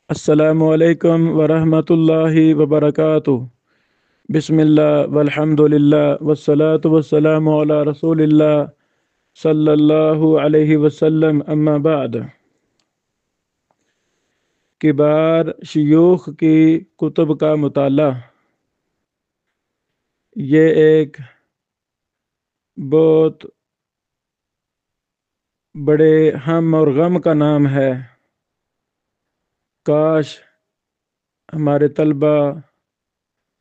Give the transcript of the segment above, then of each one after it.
السلام علیکم ورحمۃ اللہ وبرکاتہ۔ بسم اللہ والحمد للہ والصلاة والسلام علی رسول اللہ صلی اللہ علیہ وسلم، اما بعد۔ کبار شیوخ کی کتب کا مطالعہ یہ ایک بہت بڑے ہم اور غم کا نام ہے۔ کاش ہمارے طلبہ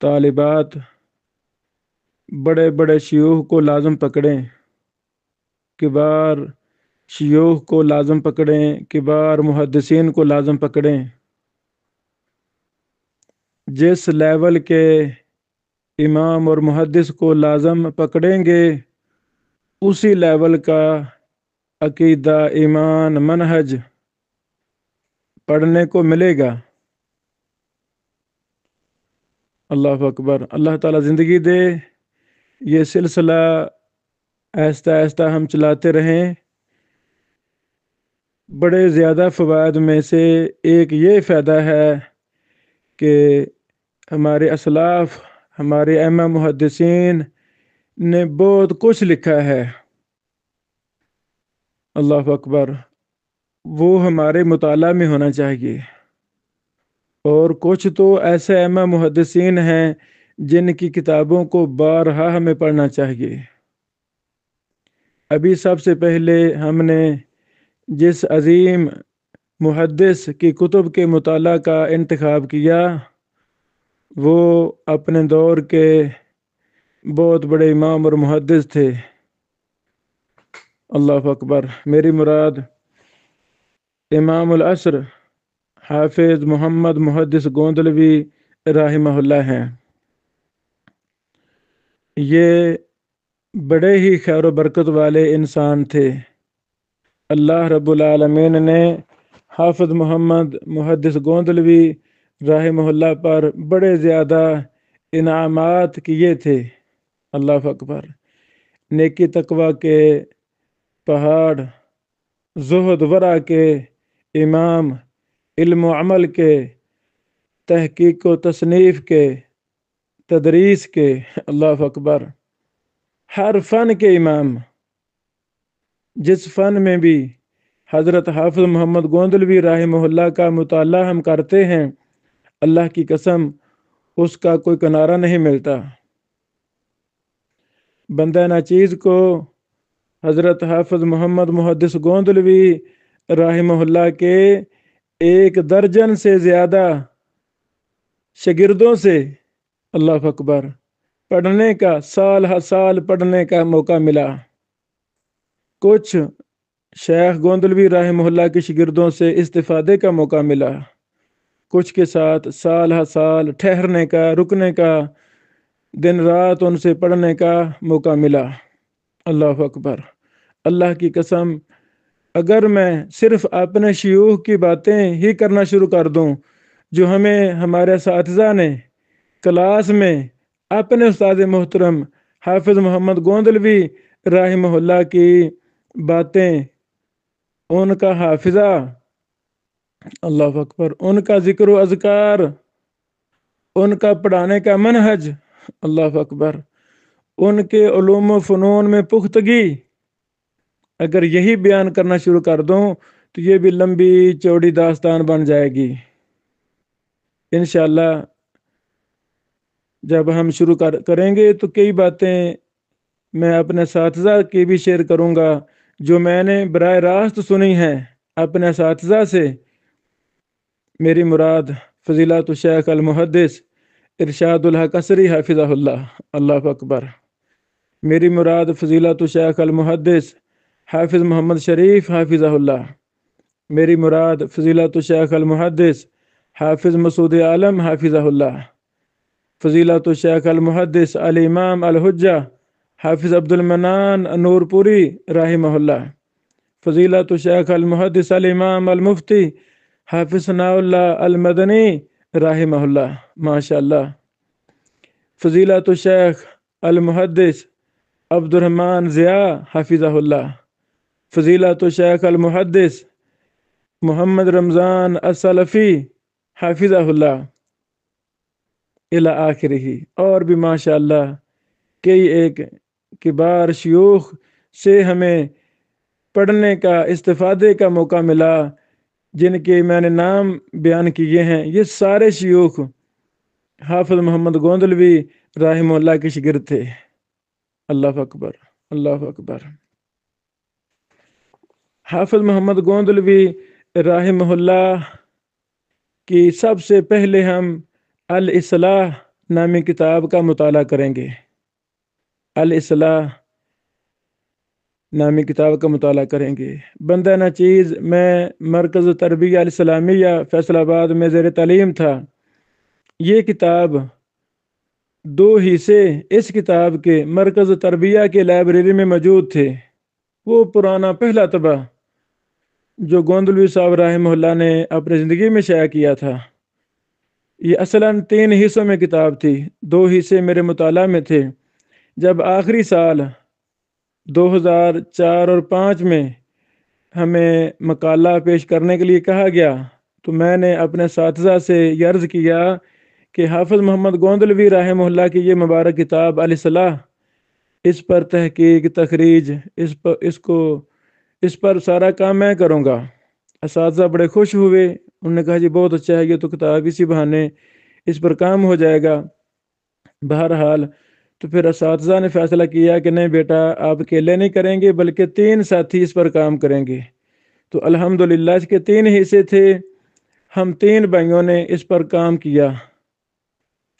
طالبات بڑے بڑے شیوخ کو لازم پکڑیں، کبار شیوخ کو لازم پکڑیں، کبار محدثین کو لازم پکڑیں۔ جس لیول کے امام اور محدث کو لازم پکڑیں گے اسی لیول کا عقیدہ، ایمان، منہج پڑھنے کو ملے گا۔ اللہ اکبر۔ اللہ تعالیٰ زندگی دے، یہ سلسلہ آہستہ آہستہ ہم چلاتے رہیں۔ بڑے زیادہ فوائد میں سے ایک یہ فائدہ ہے کہ ہمارے اسلاف، ہمارے ائمہ محدثین نے بہت کچھ لکھا ہے۔ اللہ اکبر۔ وہ ہمارے مطالعہ میں ہونا چاہیے۔ اور کچھ تو ایسے ائمہ محدثین ہیں جن کی کتابوں کو بارہا ہمیں پڑھنا چاہیے۔ ابھی سب سے پہلے ہم نے جس عظیم محدث کی کتب کے مطالعہ کا انتخاب کیا وہ اپنے دور کے بہت بڑے امام اور محدث تھے۔ اللہ اکبر۔ میری مراد امام العصر حافظ محمد محدث گوندلوی رحمہ اللہ ہیں۔ یہ بڑے ہی خیر و برکت والے انسان تھے۔ اللہ رب العالمین نے حافظ محمد محدث گوندلوی رحمہ اللہ پر بڑے زیادہ انعامات کیے تھے۔ اللہ اکبر۔ نیکی تقوی کے پہاڑ، زہد ورع کے امام، علم و عمل کے، تحقیق و تصنیف کے، تدریس کے، اللہ اکبر، ہر فن کے امام۔ جس فن میں بھی حضرت حافظ محمد گوندلوی رحمہ اللہ کا مطالعہ ہم کرتے ہیں، اللہ کی قسم اس کا کوئی کنارہ نہیں ملتا۔ بندہ ناچیز کو حضرت حافظ محمد محدث گوندلوی رحمہ اللہ کے 1 درجن سے زیادہ شاگردوں سے، اللہ اکبر، پڑھنے کا، سال ہر سال پڑھنے کا موقع ملا۔ کچھ شیخ گوندلوی رحمہ اللہ کے شاگردوں سے استفادے کا موقع ملا، کچھ کے ساتھ سال ہر سال ٹھہرنے کا، رکنے کا، دن رات ان سے پڑھنے کا موقع ملا۔ اللہ اکبر۔ اللہ کی قسم، اگر میں صرف اپنے شیوخ کی باتیں ہی کرنا شروع کر دوں جو ہمیں ہمارے اساتذہ نے کلاس میں اپنے استاد محترم حافظ محمد گوندلوی رحمہ اللہ کی باتیں، ان کا حافظہ، اللہ اکبر، ان کا ذکر و اذکار، ان کا پڑھانے کا منہج، اللہ اکبر، ان کے علوم و فنون میں پختگی، اگر یہی بیان کرنا شروع کر دوں تو یہ بھی لمبی چوڑی داستان بن جائے گی۔ انشاءاللہ جب ہم شروع کریں گے تو کئی باتیں میں اپنے اساتذہ کی بھی شیئر کروں گا جو میں نے براہ راست سنی ہیں اپنے اساتذہ سے۔ میری مراد فضیلت الشیخ المحدث ارشاد الحق عصری حافظہ اللہ، اللہ اکبر۔ میری مراد فضیلت الشیخ المحدث حافظ محمد شریف حافظہ اللہ۔ میری مراد فضیلت الشیخ المحدث حافظ مسعود عالم حافظہ اللہ۔ فضیلت الشیخ المحدث الامام الحجہ حافظ عبد المنان نور پوری رحمہ اللہ۔ فضیلت الشیخ المحدث الامام المفتی حافظ ثناء اللہ المدنی رحمہ اللہ، ماشاء اللہ۔ فضیلت الشیخ المحدث عبد الرحمن ضیاء حافظہ اللہ۔ فضیلت الشیخ المحدث محمد رمضان السلفی حافظہ اللہ الی آخرہ، اور بھی ماشاء اللہ کئی ایک کبار شیوخ سے ہمیں پڑھنے کا استفادے کا موقع ملا، جن کے میں نے نام بیان کیے ہیں۔ یہ سارے شیوخ حافظ محمد گوندلوی رحمہ اللہ کے شاگرد تھے۔ اللہ اکبر، اللہ اکبر۔ حافظ محمد گوندلوی رحمہ اللہ کی سب سے پہلے ہم الاصلاح نامی کتاب کا مطالعہ کریں گے۔ الاصلاح نامی کتاب کا مطالعہ کریں گے۔ بندہ ناچیز میں مرکز تربیہ الاسلامیہ فیصل آباد میں زیر تعلیم تھا۔ یہ کتاب 2 حصے اس کتاب کے مرکز تربیہ کے لائبریری میں موجود تھے۔ وہ پرانا پہلا طبع جو گوندلوی صاحب رحمہ اللہ نے اپنی زندگی میں شائع کیا تھا۔ یہ اصلاً 3 حصوں میں کتاب تھی، 2 حصے میرے مطالعہ میں تھے۔ جب آخری سال 2004 اور 2005 میں ہمیں مقالہ پیش کرنے کے لیے کہا گیا تو میں نے اپنے اساتذہ سے یہ عرض کیا کہ حافظ محمد گوندلوی رحمہ اللہ کی یہ مبارک کتاب الاصلاح، اس پر تحقیق، تخریج، اس پر سارا کام میں کروں گا۔ اساتذہ بڑے خوش ہوئے، انہوں نے کہا جی بہت اچھا ہے، یہ تو کتاب اسی بہانے اس پر کام ہو جائے گا۔ بہرحال تو پھر اساتذہ نے فیصلہ کیا کہ نہیں بیٹا، آپ اکیلے نہیں کریں گے بلکہ 3 ساتھی اس پر کام کریں گے۔ تو الحمدللہ اس کے 3 حصے تھے، ہم 3 بھائیوں نے اس پر کام کیا۔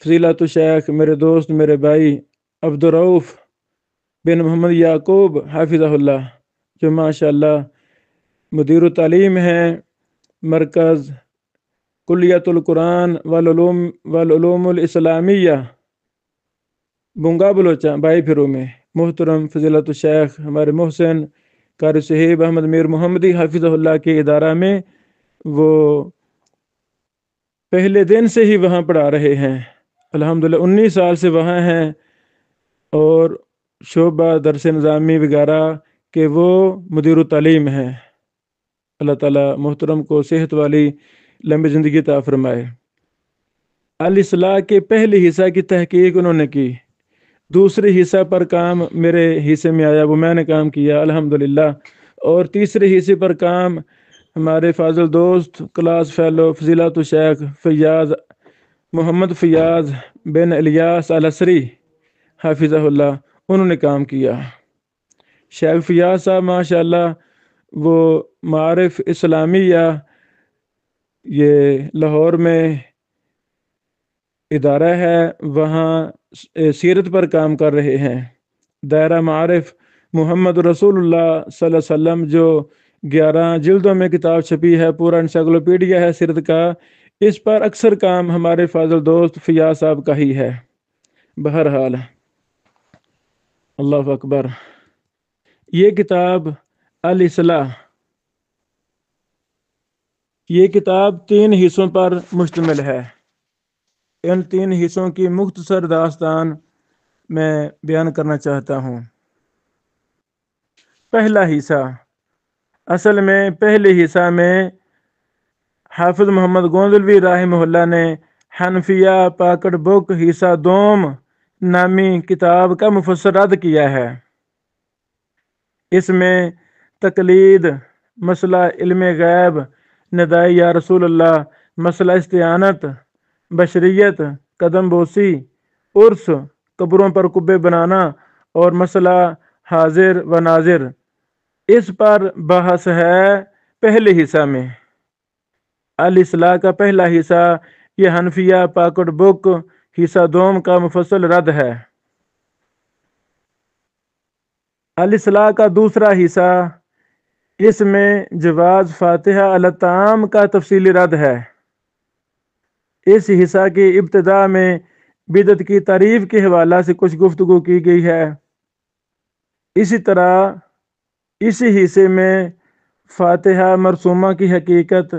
فضیلت الشیخ میرے دوست، میرے بھائی عبدالرؤف بن محمد یعقوب حافظہ اللہ، جو ماشاءاللہ مدیر التعلیم ہیں مرکز کلیت القرآن والعلوم الاسلامیہ بنگا بلوچاں بائی پھرو میں۔ محترم فضیلت الشیخ ہمارے محسن قاری صہیب احمد میر محمدی حافظہ اللہ کے ادارہ میں وہ پہلے دن سے ہی وہاں پڑھا رہے ہیں، الحمدللہ 19 سال سے وہاں ہیں، اور شعبہ درس نظامی وغیرہ کہ وہ مدیر التعلیم ہیں۔ اللہ تعالیٰ محترم کو صحت والی لمبی زندگی عطا فرمائے۔ الاصلاح کے پہلے حصہ کی تحقیق انہوں نے کی، دوسرے حصہ پر کام میرے حصے میں آیا، وہ میں نے کام کیا الحمدللہ، اور تیسرے حصے پر کام ہمارے فاضل دوست کلاس فیلو فضیلت الشیخ فیاض محمد فیاض بن الیاس الاسری حافظہ اللہ، انہوں نے کام کیا۔ شیخ فیاض صاحب ماشاءاللہ وہ معارف اسلامیہ یہ لاہور میں ادارہ ہے، وہاں سیرت پر کام کر رہے ہیں۔ دائرہ معارف محمد رسول اللہ صلی اللہ علیہ وسلم جو 11 جلدوں میں کتاب چھپی ہے، پورا انسائکلوپیڈیا ہے سیرت کا، اس پر اکثر کام ہمارے فاضل دوست فیاض صاحب کا ہی ہے۔ بہرحال اللہ اکبر۔ یہ کتاب الاصلاح، یہ کتاب 3 حصوں پر مشتمل ہے۔ ان 3 حصوں کی مختصر داستان میں بیان کرنا چاہتا ہوں۔ پہلا حصہ، اصل میں پہلے حصہ میں حافظ محمد گوندلوی رحمہ اللہ نے حنفیہ پاکٹ بک حصہ دوم نامی کتاب کا مفصل رد کیا ہے۔ اس میں تقلید، مسئلہ علم غیب، ندائی یا رسول اللہ، مسئلہ استعانت، بشریت، قدم بوسی، عرس، قبروں پر قبے بنانا، اور مسئلہ حاضر و ناظر، اس پر بحث ہے پہلے حصہ میں۔ الاصلاح کا پہلا حصہ یہ حنفیہ پاکٹ بک حصہ دوم کا مفصل رد ہے۔ الاصلاح کا دوسرا حصہ، اس میں جواز فاتحہ علی الطعام کا تفصیلی رد ہے۔ اس حصہ کی ابتدا میں بدعت کی تعریف کے حوالہ سے کچھ گفتگو کی گئی ہے۔ اسی طرح اسی حصے میں فاتحہ مرسومہ کی حقیقت،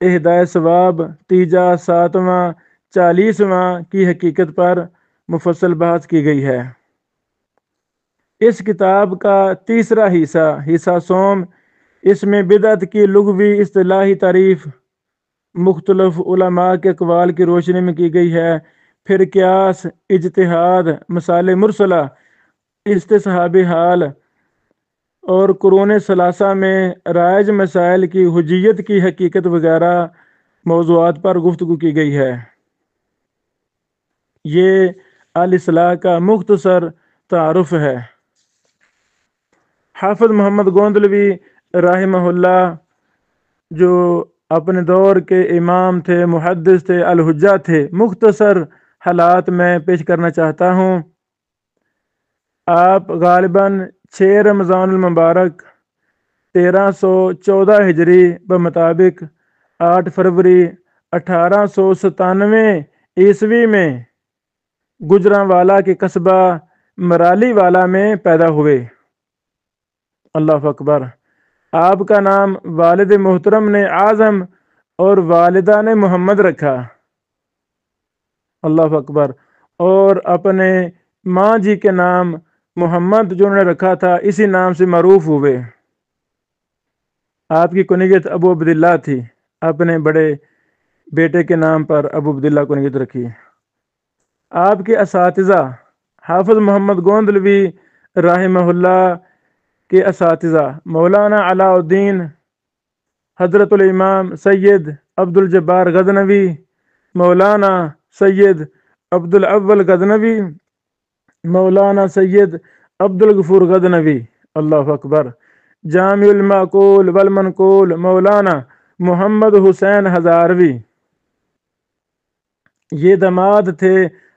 اہدائے ثواب، تیجا، 7واں، 40واں کی حقیقت پر مفصل بحث کی گئی ہے۔ اس کتاب کا تیسرا حصہ، حصہ سوم، اس میں بدعت کی لغوی اصطلاحی تعریف، مختلف علماء کے اقوال کی روشنی میں کی گئی ہے۔ پھر قیاس، اجتہاد، مثال مرسلہ، استصحاب حال اور قرون ثلاثہ میں رائج مسائل کی حجیت کی حقیقت وغیرہ موضوعات پر گفتگو کی گئی ہے۔ یہ الاصلاح کا مختصر تعارف ہے۔ حافظ محمد گوندلوی رحمہ اللہ جو اپنے دور کے امام تھے، محدث تھے، الحجہ تھے، مختصر حالات میں پیش کرنا چاہتا ہوں۔ آپ غالباً 6 رمضان المبارک 1314 ہجری بمطابق 8 فروری 1897 عیسوی میں گجرانوالہ کے قصبہ مرالی والا میں پیدا ہوئے۔ اللہ اکبر۔ آپ کا نام والد محترم نے اعظم اور والدہ نے محمد رکھا۔ اللہ اکبر۔ اور اپنے ماں جی کے نام محمد جو انہوں نے رکھا تھا، اسی نام سے معروف ہوئے۔ آپ کی کنیت ابو عبداللہ تھی، اپنے بڑے بیٹے کے نام پر ابو عبداللہ کنیت رکھی۔ آپ کے اساتذہ حافظ محمد گوندلوی رحمہ اللہ کے اساتذہ مولانا علاء الدین، حضرت الامام سید عبد الجبار غزنوی، مولانا سید عبد الاول غزنوی، مولانا سید عبد الغفور غزنوی۔ اللہ اکبر۔ جامع المعقول والمنقول مولانا محمد حسین ہزاروی، یہ داماد تھے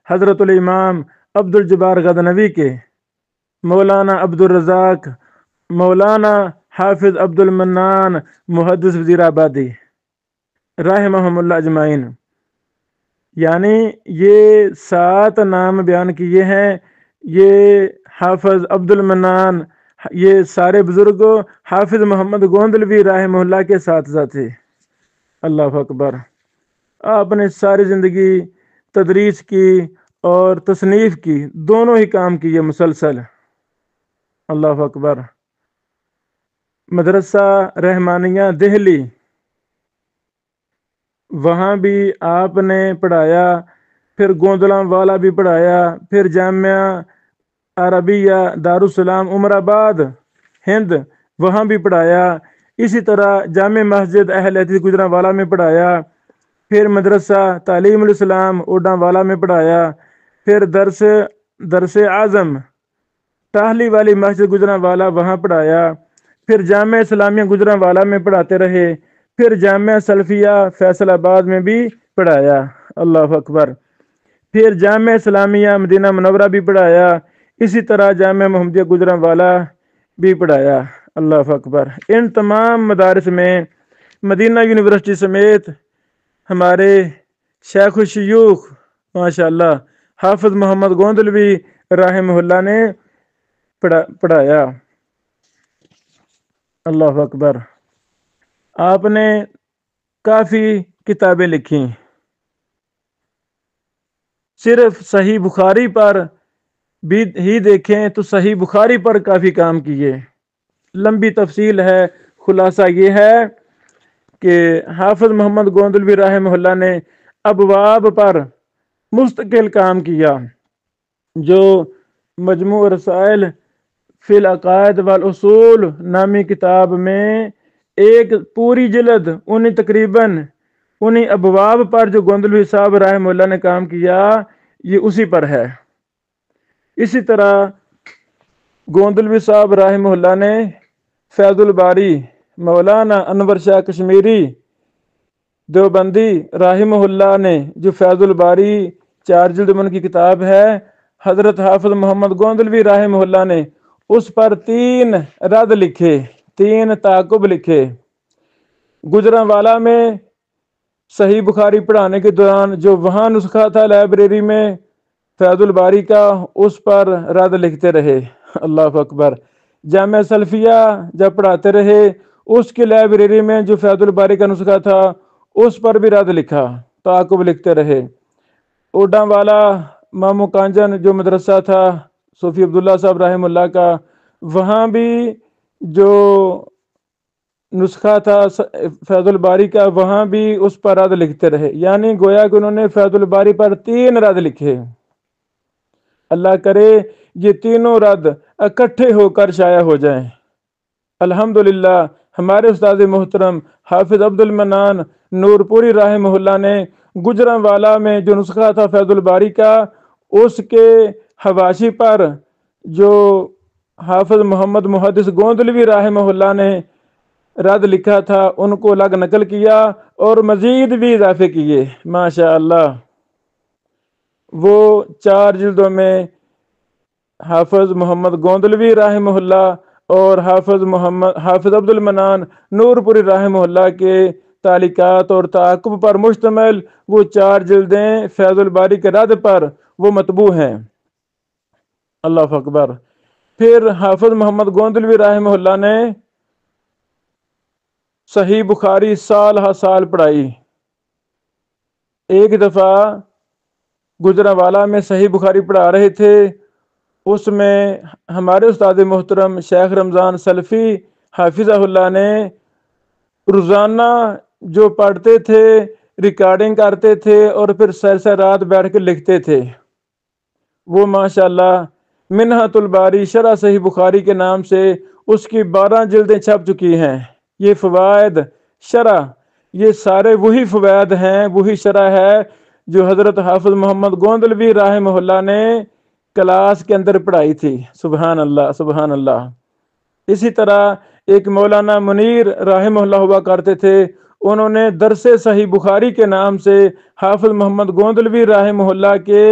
حضرت الامام عبد الجبار غزنوی کے۔ مولانا عبد الرزاق، مولانا حافظ عبد المنان محدث وزیر آبادی رحمہم اللہ اجمعین۔ یعنی یہ 7 نام بیان کیے ہیں۔ یہ حافظ عبد المنان، یہ سارے بزرگ حافظ محمد گوندلوی رحمہ اللہ کے اساتذہ تھے۔ اللہ اکبر۔ آپ نے ساری زندگی تدریس کی اور تصنیف کی، دونوں ہی کام کیے مسلسل۔ اللہ اکبر۔ مدرسہ رحمانیہ دہلی، وہاں بھی آپ نے پڑھایا، پھر گوندلاں والا بھی پڑھایا، پھر جامعہ عربیہ دارالسلام عمر آباد ہند، وہاں بھی پڑھایا۔ اسی طرح جامع مسجد اہل حدیث گجرانوالہ میں پڑھایا، پھر مدرسہ تعلیم الاسلام اوڈاں میں پڑھایا، پھر درس اعظم ٹاہلی والی مسجد گجرانوالہ وہاں پڑھایا، پھر جامعہ اسلامیہ گجرانوالہ میں پڑھاتے رہے، پھر جامعہ سلفیہ فیصل آباد میں بھی پڑھایا۔ اللہ اکبر۔ پھر جامعہ اسلامیہ مدینہ منورہ بھی پڑھایا، اسی طرح جامعہ محمدیہ گجرانوالہ بھی پڑھایا۔ اللہ اکبر۔ ان تمام مدارس میں مدینہ یونیورسٹی سمیت ہمارے شیخ الشیوخ ماشاءاللہ حافظ محمد گوندلوی رحمہ اللہ نے پڑھایا۔ اللہ اکبر۔ آپ نے کافی کتابیں لکھی، صرف صحیح بخاری پر بھی ہی دیکھیں تو صحیح بخاری پر کافی کام کیے۔ لمبی تفصیل ہے، خلاصہ یہ ہے کہ حافظ محمد گوندلوی رحمہ اللہ نے ابواب پر مستقل کام کیا۔ جو مجموع رسائل فی العقائد والاصول نامی کتاب میں ایک پوری جلد تقریباً انہی ابواب پر جو گوندلوی صاحب رحمہ اللہ نے کام کیا، یہ اسی پر ہے۔ اسی طرح گوندلوی صاحب رحمہ اللہ نے فیض الباری مولانا انور شاہ کشمیری دیوبندی رحمہ اللہ نے جو فیض الباری 4 جلد من کی کتاب ہے، حضرت حافظ محمد گوندلوی رحمہ اللہ نے اس پر 3 رد لکھے، 3 تعاقب لکھے۔ گجرانوالہ میں صحیح بخاری پڑھانے کے دوران جو وہاں نسخہ تھا لائبریری میں فیض الباری کا، اس پر رد لکھتے رہے۔ اللہ اکبر۔ جامعہ سلفیہ جب پڑھاتے رہے، اس کی لائبریری میں جو فیض الباری کا نسخہ تھا اس پر بھی رد لکھا، تعاقب لکھتے رہے۔ اوڈاں والا مامو کانجن جو مدرسہ تھا صوفی عبداللہ صاحب رحمہ اللہ کا، وہاں بھی جو نسخہ تھا فیض الباری کا، وہاں بھی اس پر رد لکھتے رہے، یعنی گویا کہ انہوں نے فیض الباری پر 3 رد لکھے۔ اللہ کرے یہ تینوں رد اکٹھے ہو کر شائع ہو جائیں۔ الحمدللہ ہمارے استاد محترم حافظ عبد المنان نور پوری رحمہ اللہ نے گجرانوالہ میں جو نسخہ تھا فیض الباری کا، اس کے حواشی پر جو حافظ محمد محدث گوندلوی رحمہ اللہ نے رد لکھا تھا، ان کو الگ نقل کیا اور مزید بھی اضافے کیے۔ ماشاء اللہ، وہ 4 جلدوں میں حافظ محمد گوندلوی رحمہ اللہ اور حافظ عبد المنان نور پوری رحمہ اللہ کے تعلیقات اور تعاقب پر مشتمل وہ 4 جلدیں فیض الباری کے رد پر وہ مطبوع ہیں۔ اللہ اکبر۔ پھر حافظ محمد گوندلوی رحمہ اللہ نے صحیح بخاری سال ہر سال پڑھائی۔ ایک دفعہ گجرانوالہ میں صحیح بخاری پڑھا رہے تھے، اس میں ہمارے استاد محترم شیخ رمضان سلفی حافظہ اللہ نے روزانہ جو پڑھتے تھے ریکارڈنگ کرتے تھے اور پھر سر رات بیٹھ کے لکھتے تھے۔ وہ ماشاءاللہ منہۃ الباری شرح صحیح بخاری کے نام سے اس کی 12 جلدیں چھپ چکی ہیں۔ یہ فوائد شرح، یہ سارے وہی فوائد ہیں، وہی شرح ہے جو حضرت حافظ محمد گوندلوی رحمہ اللہ نے کلاس کے اندر پڑھائی تھی۔ سبحان اللہ، سبحان اللہ۔ اسی طرح ایک مولانا منیر رحمہ اللہ ہوا کرتے تھے، انہوں نے درس صحیح بخاری کے نام سے حافظ محمد گوندلوی رحمہ اللہ کے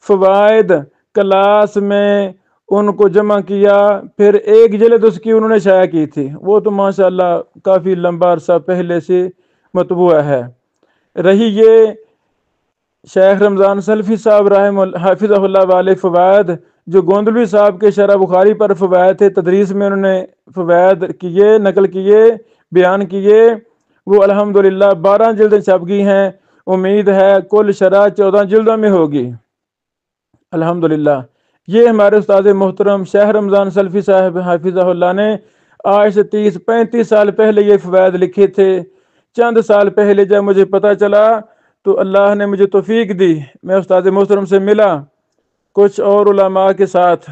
فوائد کلاس میں ان کو جمع کیا، پھر ایک جلد اس کی انہوں نے شائع کی تھی۔ وہ تو ماشاءاللہ کافی لمبا عرصہ پہلے سے مطبوع ہے۔ رہی یہ شیخ رمضان سلفی صاحب حافظہ اللہ والے فوائد جو گوندلوی صاحب کے شرح بخاری پر فوائد تھے، تدریس میں انہوں نے فوائد کیے، نقل کیے، بیان کیے، وہ الحمدللہ 12 جلدیں چھپ گئی ہیں۔ امید ہے کل شرح 14 جلدوں میں ہوگی الحمدللہ۔ یہ ہمارے استاد محترم شیخ رمضان سلفی صاحب حافظہ اللہ نے آج سے 30-35 سال پہلے یہ فوائد لکھے تھے۔ چند سال پہلے جب مجھے پتہ چلا تو اللہ نے مجھے توفیق دی، میں استاد محترم سے ملا کچھ اور علماء کے ساتھ،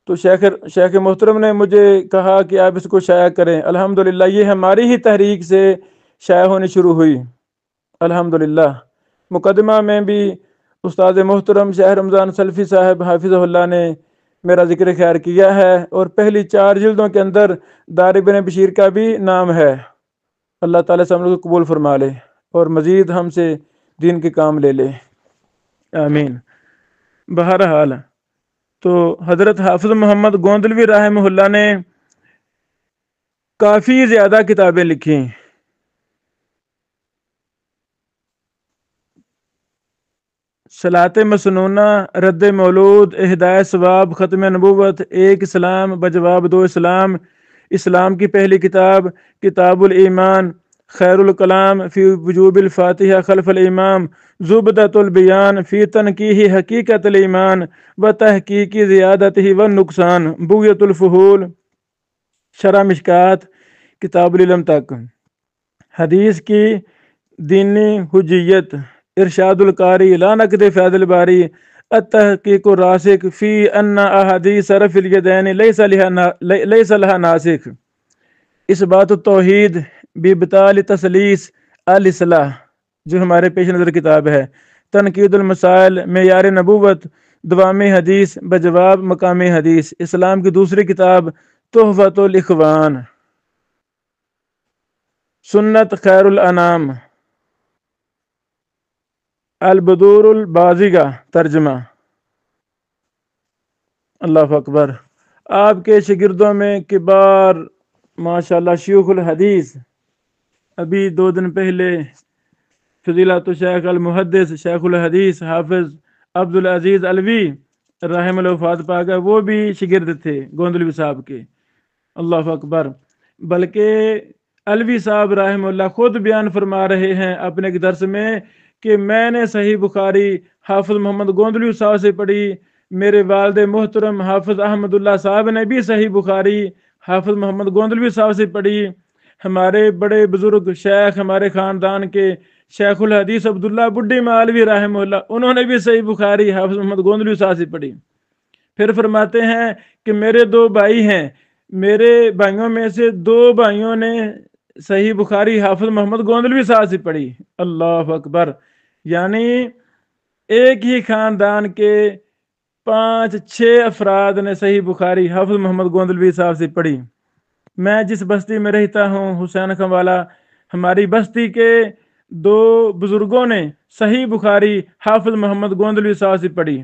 تو شیخ محترم نے مجھے کہا کہ آپ اس کو شائع کریں۔ الحمدللہ یہ ہماری ہی تحریک سے شائع ہونی شروع ہوئی الحمدللہ۔ مقدمہ میں بھی استاد محترم شیخ رمضان سلفی صاحب حافظہ اللہ نے میرا ذکر خیر کیا ہے، اور پہلی 4 جلدوں کے اندر دار ابن بشیر کا بھی نام ہے۔ اللہ تعالیٰ سے ہم لوگ کو قبول فرما لے اور مزید ہم سے دین کے کام لے لے، آمین۔ بہرحال تو حضرت حافظ محمد گوندلوی رحمہ اللہ نے کافی زیادہ کتابیں لکھی۔ صلاۃ مسنونہ، رد مولود، اہدائے ثواب، ختم نبوت، ایک اسلام بجواب 2 اسلام، اسلام کی پہلی کتاب کتاب الایمان، خیر الکلام فی وجوب الفاتحہ خلف الامام، زبدۃ البیان فی تنقیح حقیقت الایمان و تحقیق زیادتہ و نقصان، بغیت الفحول، شرح مشکات، کتاب العلم تک، حدیث کی دینی حجیت، ارشاد القاری لا نقد فیض الباری، التحقیق الراسخ فی ان احادیث رفع الیدین لیس لها ناسخ، اثبات التوحید بابطال تثلیث الاصلاح جو ہمارے پیش نظر کتاب ہے، تنقید المسائل، معیار نبوت، دوام حدیث بجواب مقام حدیث، اسلام کی دوسری کتاب تحفۃ الاخوان، سنت خیر الانام، البدور البازغہ ترجمہ۔ اللہ اکبر۔ آپ کے شاگردوں میں کبار ماشاءاللہ شیوخ الحدیث، ابھی 2 دن پہلے فضیلۃ الشیخ المحدث شیخ الحدیث حافظ عبدالعزیز علوی رحمہ اللہ وفات پا گئے، وہ بھی شاگرد تھے گوندلوی صاحب کے۔ اللہ اکبر۔ بلکہ علوی صاحب رحمہ اللہ خود بیان فرما رہے ہیں اپنے ایک درس میں کہ میں نے صحیح بخاری حافظ محمد گوندلوی صاحب سے پڑھی، میرے والد محترم حافظ احمد اللہ صاحب نے بھی صحیح بخاری حافظ محمد گوندلوی صاحب سے پڑھی، ہمارے بڑے بزرگ شیخ ہمارے خاندان کے شیخ الحدیث عبداللہ بڈی مالوی رحمہ اللہ، انہوں نے بھی صحیح بخاری حافظ محمد گوندلوی صاحب سے پڑھی۔ پھر فرماتے ہیں کہ میرے دو بھائی ہیں، میرے بھائیوں میں سے دو بھائیوں نے صحیح بخاری حافظ محمد گوندلوی صاحب سے پڑھی۔ اللہ اکبر! یعنی ایک ہی خاندان کے 5-6 افراد نے صحیح بخاری حافظ محمد گوندلوی صاحب سے پڑھی۔ میں جس بستی میں رہتا ہوں حسین خوالا، ہماری بستی کے دو بزرگوں نے صحیح بخاری حافظ محمد گوندلوی صاحب سے پڑھی۔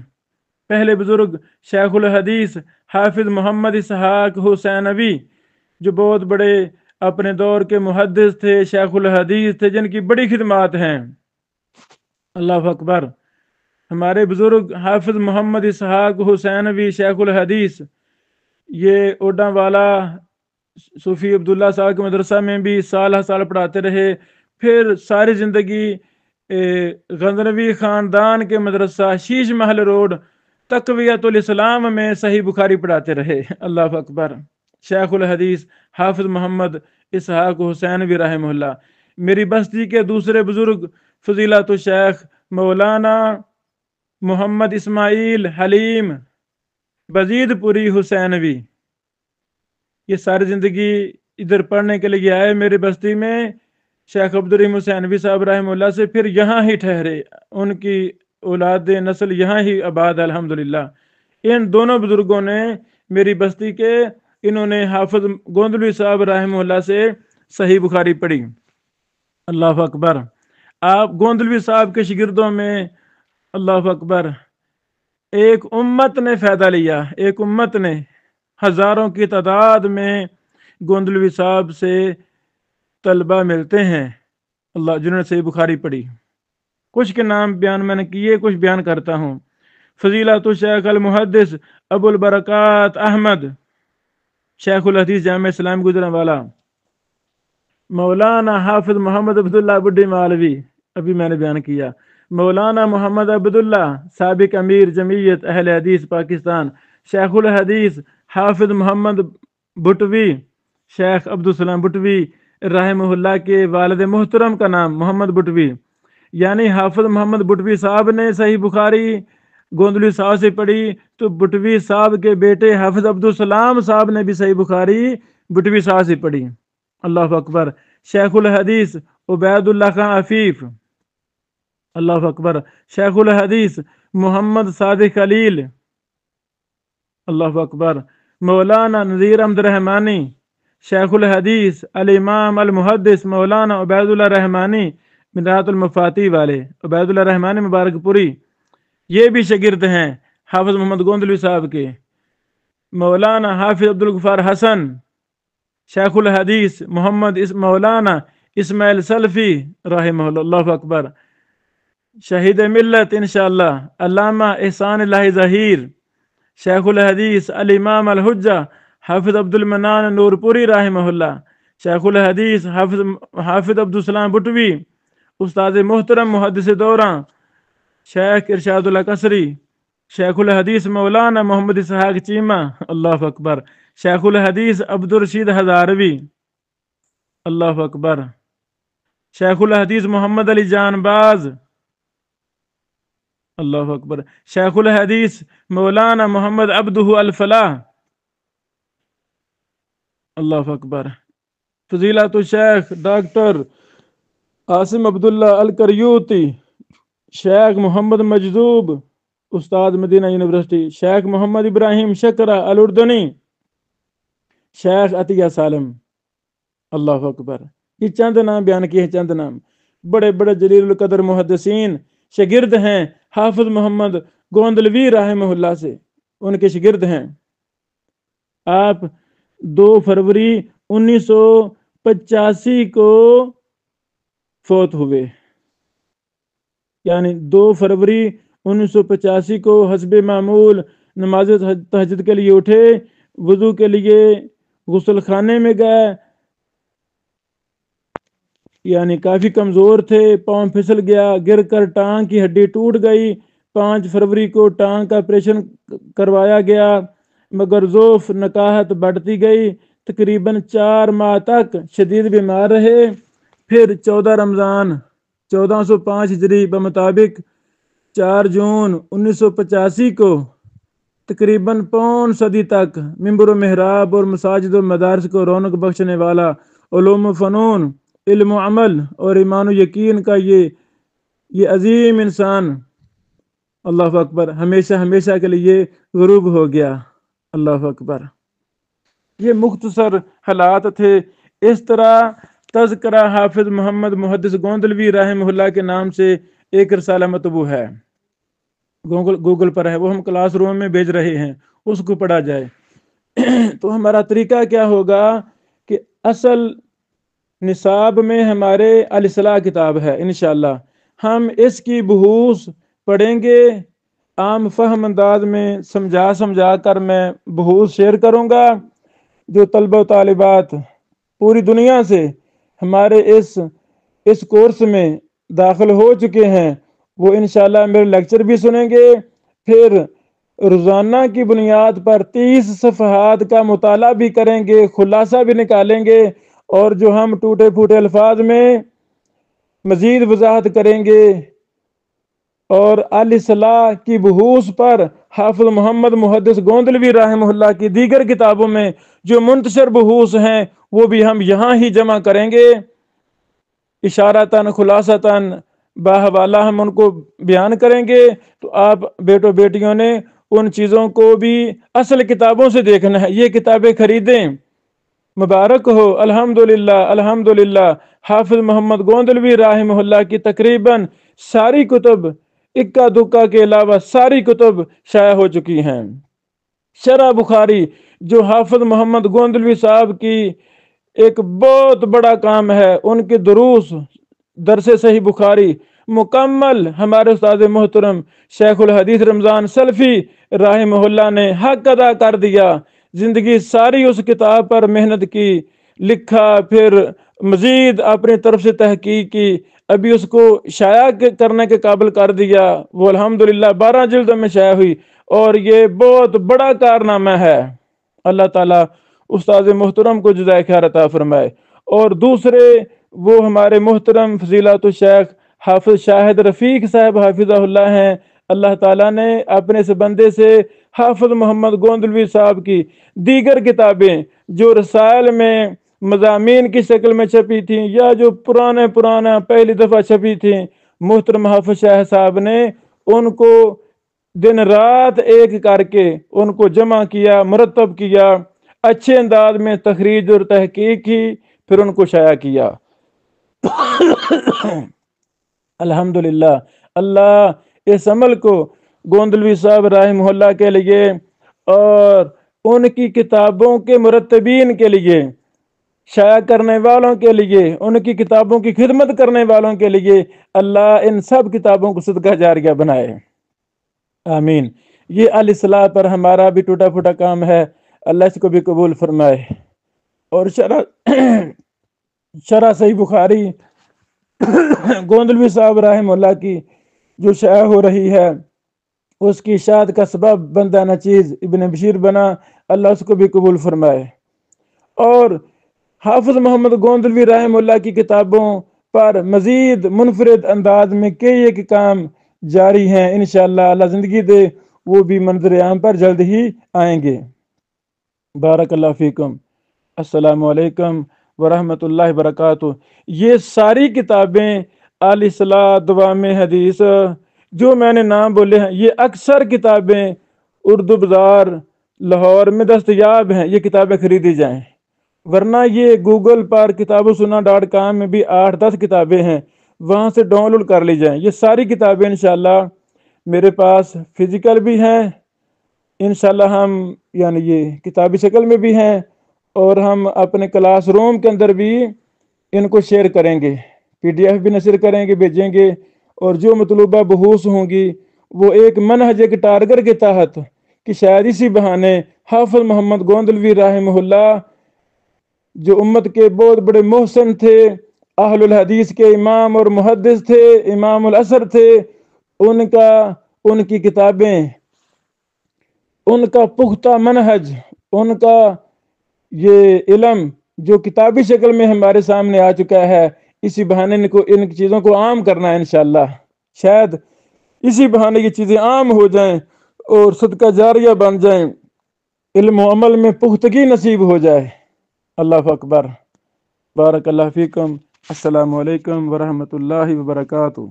پہلے بزرگ شیخ الحدیث حافظ محمد اسحاق حسینوی، جو بہت بڑے اپنے دور کے محدث تھے، شیخ الحدیث تھے، جن کی بڑی خدمات ہیں۔ اللہ اکبر! ہمارے بزرگ حافظ محمد اسحاق حسینوی شیخ الحدیث، یہ اوڈا والا صوفی عبداللہ صاحب کے مدرسہ میں بھی سال ہر سال پڑھاتے رہے، پھر ساری زندگی غزنوی خاندان کے مدرسہ شیش محل روڈ تقویت الاسلام میں صحیح بخاری پڑھاتے رہے۔ اللہ اکبر! شیخ الحدیث حافظ محمد اسحاق حسینوی رحمہ اللہ۔ میری بستی کے دوسرے بزرگ فضیلت الشیخ مولانا محمد اسماعیل حلیم بزید پوری حسینوی، یہ ساری زندگی ادھر پڑھنے کے لیے آئے میری بستی میں شیخ عبدالرحیم حسینوی صاحب رحمہ اللہ سے، پھر یہاں ہی ٹھہرے، ان کی اولاد نسل یہاں ہی آباد الحمدللہ۔ ان دونوں بزرگوں نے میری بستی کے، انہوں نے حافظ گوندلوی صاحب رحمہ اللہ سے صحیح بخاری پڑھی۔ اللہ اکبر! آپ گوندلوی صاحب کے شاگردوں میں، اللہ اکبر، ایک امت نے فائدہ لیا، ایک امت نے ہزاروں کی تعداد میں گوندلوی صاحب سے طلبہ ملتے ہیں، اللہ، جنہوں نے صحیح بخاری پڑھی۔ کچھ کے نام بیان میں نے کیے، کچھ بیان کرتا ہوں۔ فضیلت الشیخ المحدث ابو البرکات احمد، شیخ الحدیث جامع اسلام گجرانوالہ۔ مولانا حافظ محمد عبداللہ بڈی مالوی، ابھی میں نے بیان کیا۔ مولانا محمد عبداللہ سابق امیر جمعیت اہل حدیث پاکستان۔ شیخ الحدیث حافظ محمد بٹوی، شیخ عبدالسلام بٹوی رحمہ اللہ کے والد محترم کا نام محمد بٹوی، یعنی حافظ محمد بٹوی صاحب نے صحیح بخاری گوندلوی صاحب سے پڑھی، تو بٹوی صاحب کے بیٹے حافظ عبدالسلام صاحب نے بھی صحیح بخاری بٹوی صاحب سے پڑھی۔ اللہ اکبر! شیخ الحدیث عبید اللہ خان عفیف، اللہ اکبر! شیخ الحدیث محمد صادق خلیل، اللہ اکبر! مولانا نذیر احمد رحمانی، شیخ الحدیث الامام المحدث مولانا عبید اللہ رحمانی مداحت المفاتی والے، عبید اللہ رحمانی مبارک پوری، یہ بھی شاگرد ہیں حافظ محمد گوندلوی صاحب کے۔ مولانا حافظ عبدالغفار حسن، شیخ الحدیث محمد مولانا اسماعیل سلفی رحمہ اللہ، اللہ اکبر! شہید ملت انشاءاللہ علامہ احسان اللہ ظہیر، شیخ الحدیث الامام الحجہ حافظ عبد المنان نور پوری رحمہ اللہ، شیخ الحدیث حافظ عبدالسلام بٹوی، استاد محترم محدث دوراں شیخ ارشاد اللہ قصری، شیخ الحدیث مولانا محمد اسحاق چیمہ، اللہ اکبر! شیخ الحدیث عبدالرشید ہزاروی، اللہ اکبر! شیخ الحدیث محمد علی جان باز، اللہ اکبر! شیخ الحدیث مولانا محمد عبدہ الفلاح، اللہ اکبر! فضیلت الشیخ ڈاکٹر عاصم عبداللہ الکریوتی، شیخ محمد مجذوب استاد مدینہ یونیورسٹی، شیخ محمد ابراہیم شکرہ الاردنی، شیخ عطیہ سالم، اللہ اکبر! یہ چند نام بیان کیے ہیں، چند نام، بڑے بڑے جلیل القدر محدثین شاگرد ہیں حافظ محمد گوندلوی رحمہ اللہ سے، ان کے شاگرد ہیں۔ آپ 2 فروری 1985 کو فوت ہوئے، یعنی 2 فروری 1985 کو حسب معمول نماز تہجد کے لیے اٹھے، وضو کے لیے غسل خانے میں گئے، یعنی کافی کمزور تھے، پاؤں پھسل گیا، گر کر ٹانگ کی ہڈی ٹوٹ گئی۔ 5 فروری کو ٹانگ کا آپریشن کروایا گیا، مگر ضعف نکاہت بڑھتی گئی، تقریباً 4 ماہ تک شدید بیمار رہے۔ پھر 14 رمضان 1405 ہجری بمطابق 4 جون 1985 کو تقریباً پون صدی تک ممبر و محراب اور مساجد و مدارس کو رونق بخشنے والا، علوم و فنون، علم و عمل اور ایمان و یقین کا یہ عظیم انسان، اللہ اکبر، ہمیشہ ہمیشہ کے لیے غروب ہو گیا۔ اللہ اکبر۔ یہ مختصر حالات تھے۔ اس طرح تذکرہ حافظ محمد محدث گوندلوی رحمہ اللہ کے نام سے ایک رسالہ مطبوع ہے، گوگل پر ہے، وہ ہم کلاس روم میں بھیج رہے ہیں، اس کو پڑھا جائے۔ تو ہمارا طریقہ کیا ہوگا کہ اصل نصاب میں ہمارے الاصلاح کتاب ہے، انشاءاللہ ہم اس کی بحوث پڑھیں گے، عام فہم انداز میں سمجھا کر میں بحوث شیئر کروں گا۔ جو طلبہ و طالبات پوری دنیا سے ہمارے اس کورس میں داخل ہو چکے ہیں وہ انشاءاللہ میرے لیکچر بھی سنیں گے، پھر روزانہ کی بنیاد پر 30 صفحات کا مطالعہ بھی کریں گے، خلاصہ بھی نکالیں گے، اور جو ہم ٹوٹے پھوٹے الفاظ میں مزید وضاحت کریں گے، اور الاصلاح کی بحوث پر حافظ محمد محدث گوندلوی رحمہ اللہ کی دیگر کتابوں میں جو منتشر بحوث ہیں وہ بھی ہم یہاں ہی جمع کریں گے، اشارتاً خلاصتاً باحوالہ ہم ان کو بیان کریں گے۔ تو آپ بیٹوں بیٹیوں نے ان چیزوں کو بھی اصل کتابوں سے دیکھنا ہے، یہ کتابیں خریدیں، مبارک ہو، الحمدللہ الحمدللہ۔ حافظ محمد گوندلوی رحمہ اللہ کی تقریباً ساری کتب، اکا دکا کے علاوہ ساری کتب شائع ہو چکی ہیں۔ شرح بخاری جو حافظ محمد گوندلوی صاحب کی ایک بہت بڑا کام ہے، ان کے دروس درس صحیح بخاری مکمل ہمارے استاد محترم شیخ الحدیث رمضان سلفی رحمہ اللہ نے حق ادا کر دیا، زندگی ساری اس کتاب پر محنت کی، لکھا، پھر مزید اپنی طرف سے تحقیق کی، ابھی اس کو شائع کرنے کے قابل کر دیا، وہ الحمدللہ 12 جلدوں میں شائع ہوئی، اور یہ بہت بڑا کارنامہ ہے۔ اللہ تعالیٰ استاد محترم کو جزائے خیر عطا فرمائے۔ اور دوسرے وہ ہمارے محترم فضیلت الشیخ حافظ شاہد رفیق صاحب حافظہ اللہ ہیں، اللہ تعالیٰ نے اپنے اس بندے سے حافظ محمد گوندلوی صاحب کی دیگر کتابیں جو رسائل میں مضامین کی شکل میں چھپی تھیں یا جو پرانا پہلی دفعہ چھپی تھیں، محترم حافظ شاہ صاحب نے ان کو دن رات ایک کر کے ان کو جمع کیا، مرتب کیا، اچھے انداز میں تخریج اور تحقیق کی، پھر ان کو شائع کیا۔ الحمدللہ اللہ اس عمل کو گوندلوی صاحب رحمہ اللہ کے لیے اور ان کی کتابوں کے مرتبین کے لیے، شائع کرنے والوں کے لیے، ان کی کتابوں کی خدمت کرنے والوں کے لیے اللہ ان سب کتابوں کو صدقہ جاریہ بنائے، آمین۔ یہ الاصلاح پر ہمارا بھی ٹوٹا پھوٹا کام ہے، اللہ اس کو بھی قبول فرمائے۔ اور شرح صحیح بخاری گوندلوی صاحب رحمہ اللہ کی جو شائع ہو رہی ہے، اس کی اشاعت کا سبب بندہ نچیز ابن بشیر بنا، اللہ اس کو بھی قبول فرمائے۔ اور حافظ محمد گوندلوی رحمہ اللہ کی کتابوں پر مزید منفرد انداز میں کئی ایک کام جاری ہیں، انشاءاللہ اللہ زندگی دے وہ بھی منظر عام پر جلد ہی آئیں گے۔ بارک اللہ فیکم، السلام علیکم ورحمۃ اللہ وبرکاتہ۔ یہ ساری کتابیں الاصلاح، دوام حدیث جو میں نے نام بولے ہیں، یہ اکثر کتابیں اردو بازار لاہور میں دستیاب ہیں، یہ کتابیں خریدی جائیں، ورنہ یہ گوگل پر کتابوسنا.com میں بھی 8-10 کتابیں ہیں، وہاں سے ڈاؤن لوڈ کر لی جائیں۔ یہ ساری کتابیں انشاءاللہ میرے پاس فزیکل بھی ہیں، انشاءاللہ ہم یعنی یہ کتابی شکل میں بھی ہیں، اور ہم اپنے کلاس روم کے اندر بھی ان کو شیئر کریں گے، PDF بھی نشر کریں گے، بھیجیں گے، اور جو مطلوبہ بحوث ہوں گی وہ ایک منہج، ایک ٹارگر کے تحت کہ شاید اسی بہانے حافظ محمد گوندلوی رحمہ اللہ جو امت کے بہت بڑے محسن تھے، اہل الحدیث کے امام اور محدث تھے، امام العصر تھے، ان کی کتابیں، ان کا پختہ منہج، ان کا یہ علم جو کتابی شکل میں ہمارے سامنے آ چکا ہے، اسی بہانے ان چیزوں کو عام کرنا ہے انشاءاللہ۔ شاید اسی بہانے کی چیزیں عام ہو جائیں اور صدقہ جاریہ بن جائیں، علم و عمل میں پختگی نصیب ہو جائے۔ اللہ اکبر۔ بارک اللہ فیکم۔ السلام علیکم ورحمۃ اللہ وبرکاتہ۔